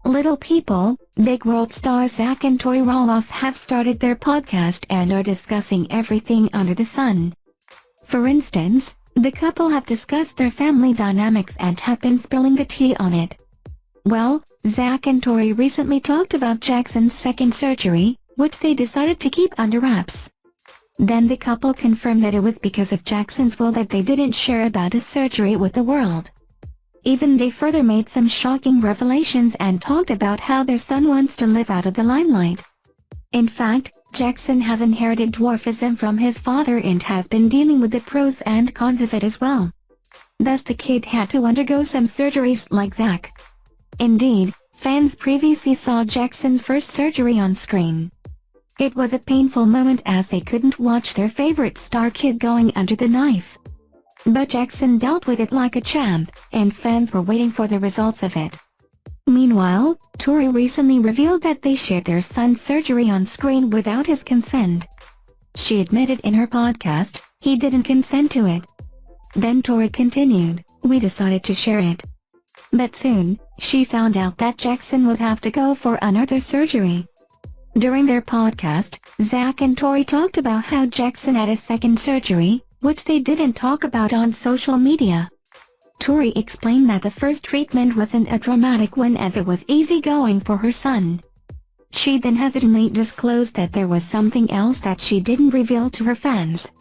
Little people, big world stars Zach and Tori Roloff have started their podcast and are discussing everything under the sun. For instance, the couple have discussed their family dynamics and have been spilling the tea on it. Well, Zach and Tori recently talked about Jackson's second surgery, which they decided to keep under wraps. Then the couple confirmed that it was because of Jackson's will that they didn't share about his surgery with the world. Even they further made some shocking revelations and talked about how their son wants to live out of the limelight. In fact, Jackson has inherited dwarfism from his father and has been dealing with the pros and cons of it as well. Thus the kid had to undergo some surgeries like Zach. Indeed, fans previously saw Jackson's first surgery on screen. It was a painful moment as they couldn't watch their favorite star kid going under the knife. But Jackson dealt with it like a champ, and fans were waiting for the results of it. Meanwhile, Tori recently revealed that they shared their son's surgery on screen without his consent. She admitted in her podcast, he didn't consent to it. Then Tori continued, "We decided to share it." But soon, she found out that Jackson would have to go for another surgery. During their podcast, Zach and Tori talked about how Jackson had a second surgery, which they didn't talk about on social media. Tori explained that the first treatment wasn't a dramatic one as it was easygoing for her son. She then hesitantly disclosed that there was something else that she didn't reveal to her fans.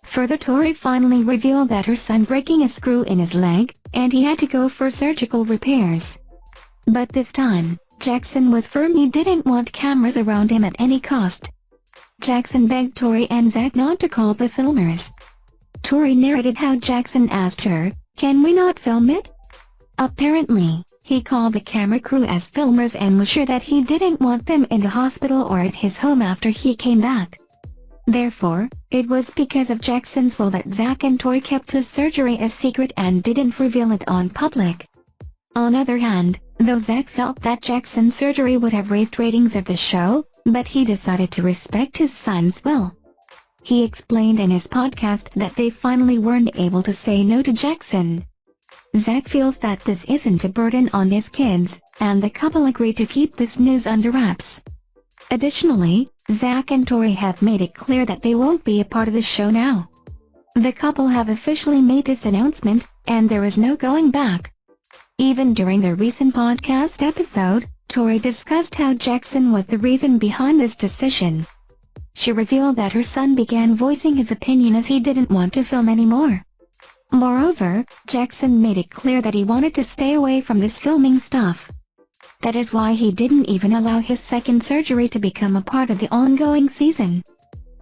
Further, Tori finally revealed that her son breaking a screw in his leg, and he had to go for surgical repairs. But this time, Jackson was firm he didn't want cameras around him at any cost. Jackson begged Tori and Zach not to call the filmers. Tori narrated how Jackson asked her, "Can we not film it?" Apparently, he called the camera crew as filmers and was sure that he didn't want them in the hospital or at his home after he came back. Therefore, it was because of Jackson's will that Zach and Tori kept his surgery a secret and didn't reveal it on public. On the other hand, though Zach felt that Jackson's surgery would have raised ratings of the show, but he decided to respect his son's will. He explained in his podcast that they finally weren't able to say no to Jackson. Zach feels that this isn't a burden on his kids, and the couple agreed to keep this news under wraps. Additionally, Zach and Tori have made it clear that they won't be a part of the show now. The couple have officially made this announcement, and there is no going back. Even during their recent podcast episode, Tori discussed how Jackson was the reason behind this decision. She revealed that her son began voicing his opinion as he didn't want to film anymore. Moreover, Jackson made it clear that he wanted to stay away from this filming stuff. That is why he didn't even allow his second surgery to become a part of the ongoing season.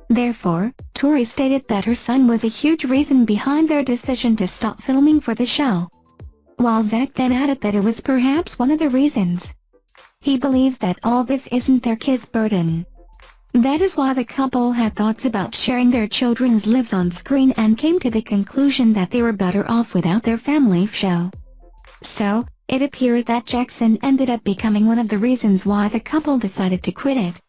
Therefore, Tori stated that her son was a huge reason behind their decision to stop filming for the show. While Zach then added that it was perhaps one of the reasons. He believes that all this isn't their kid's burden. That is why the couple had thoughts about sharing their children's lives on screen and came to the conclusion that they were better off without their family show. So, it appears that Jackson ended up becoming one of the reasons why the couple decided to quit it.